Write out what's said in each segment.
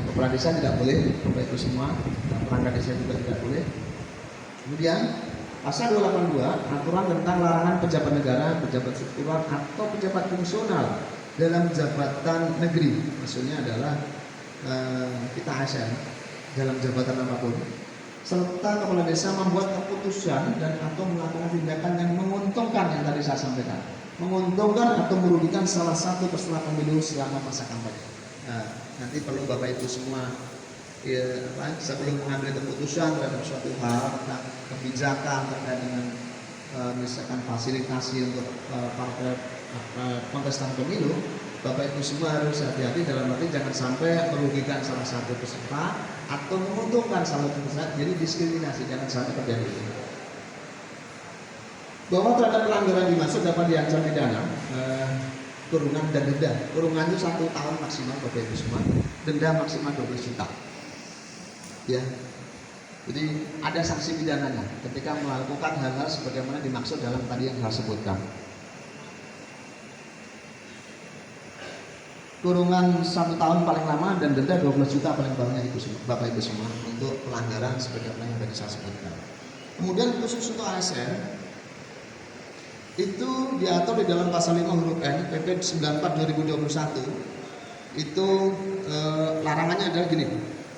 Kepala desa tidak boleh, Bapak Ibu semua, perangkat desa juga tidak boleh. Kemudian pasal 282 aturan tentang larangan pejabat negara, pejabat struktural atau pejabat fungsional dalam jabatan negeri. Maksudnya adalah kita ASN dalam jabatan apapun, serta kepala desa membuat keputusan dan atau melakukan tindakan yang menguntungkan, yang tadi saya sampaikan, menguntungkan atau merugikan salah satu peserta pemilu selama masa kampanye. Nah, nanti perlu Bapak Ibu semua sebelum mengambil keputusan terhadap suatu hal tentang kebijakan terkait dengan misalkan fasilitasi untuk partai kontestan pemilu, Bapak Ibu semua harus hati-hati dalam arti jangan sampai merugikan salah satu peserta atau menguntungkan salah satu peserta, jadi diskriminasi, jangan sampai terjadi. Bahwa terhadap pelanggaran dimaksud dapat diancam pidana, kurungan dan denda. Kurungan itu 1 tahun maksimal Bapak Ibu semua, denda maksimal 12 juta. Ya, jadi ada sanksi pidananya ketika melakukan hal-hal sebagaimana dimaksud dalam tadi yang saya sebutkan. Kurungan 1 tahun paling lama dan denda 12 juta paling banyak Bapak Ibu semua untuk pelanggaran sebagaimana yang tadi saya sebutkan. Kemudian khusus untuk ASN itu diatur di dalam pasal 5 huruf N PP 94 2021. Itu larangannya adalah gini.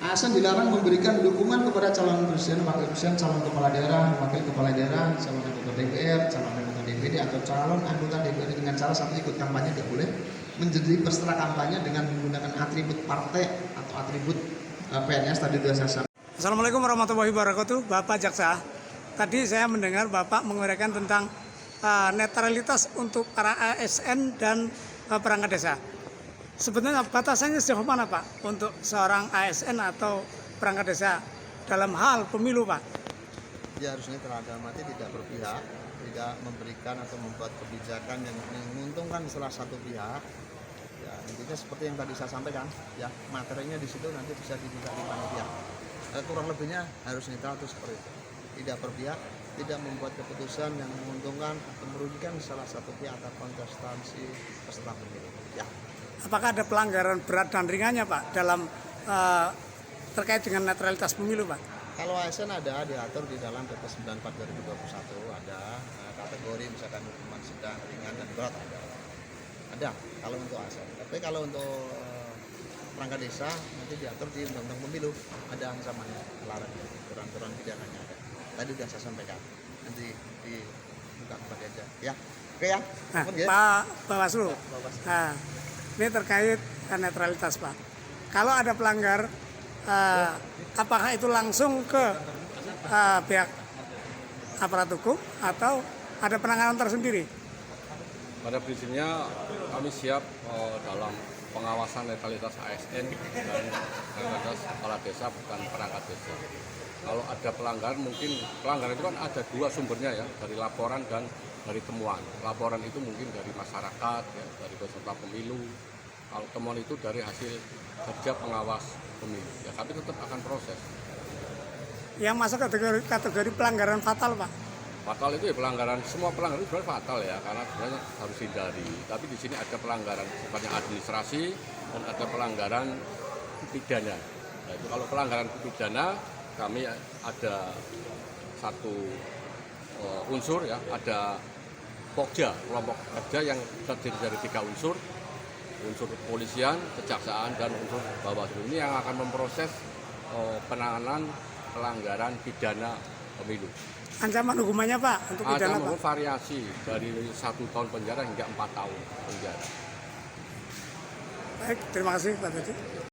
ASN dilarang memberikan dukungan kepada calon presiden, wakil presiden, calon kepala daerah, wakil kepala daerah, calon anggota DPR, calon anggota DPD atau calon anggota DPD dengan cara satu ikut kampanye tidak boleh, menjadi peserta kampanye dengan menggunakan atribut partai atau atribut PNS tadi sudah saya sampaikan. Assalamualaikum warahmatullahi wabarakatuh, Bapak Jaksa. Tadi saya mendengar Bapak menguraikan tentang netralitas untuk para ASN dan perangkat desa. Sebenarnya batasannya sejauh mana Pak untuk seorang ASN atau perangkat desa dalam hal pemilu Pak? Dia harus netral, dalam arti tidak berpihak, tidak memberikan atau membuat kebijakan yang menguntungkan salah satu pihak. Ya, intinya seperti yang tadi saya sampaikan, ya materinya di situ nanti bisa diminta di panitia. Kurang lebihnya harus netral itu seperti itu. Tidak berpihak, tidak membuat keputusan yang menguntungkan atau merugikan salah satu pihak atau kontestasi peserta pemilu. Ya. Apakah ada pelanggaran berat dan ringannya Pak dalam terkait dengan netralitas pemilu Pak? Kalau ASN ada diatur di dalam PP 94 2021, ada kategori misalkan hukuman sedang, ringan dan berat ada kalau untuk ASN. Tapi kalau untuk perangkat desa nanti diatur di undang-undang pemilu, ada ancamannya, larang, aturan pidananya ada. Tadi sudah saya sampaikan, nanti dibuka kembali aja. Ya, oke ya. Nah, ya. Pak Bawaslu. Nah, ini terkait netralitas Pak. Kalau ada pelanggar, apakah itu langsung ke pihak aparat hukum atau ada penanganan tersendiri? Pada prinsipnya kami siap dalam pengawasan netralitas ASN dan netralitas kepala desa bukan perangkat desa. Kalau ada pelanggaran, mungkin pelanggaran itu kan ada 2 sumbernya ya, dari laporan dan dari temuan. Laporan itu mungkin dari masyarakat, ya, dari peserta pemilu. Kalau temuan itu dari hasil kerja pengawas pemilu. Ya, kami tetap akan proses. Yang masuk kategori pelanggaran fatal Pak? Fatal itu ya pelanggaran, semua pelanggaran itu sebenarnya fatal ya, karena sebenarnya harus hindari. Tapi di sini ada pelanggaran sifatnya administrasi dan ada pelanggaran pidana. Nah, itu kalau pelanggaran pidana, kami ada satu unsur ya, ada Pokja, kelompok kerja yang terdiri dari 3 unsur kepolisian, kejaksaan, dan unsur Bawaslu. Ini yang akan memproses penanganan pelanggaran pidana pemilu. Ancaman hukumannya Pak untuk pidana Pak? Ada variasi dari 1 tahun penjara hingga 4 tahun penjara. Baik, terima kasih Pak Teddy.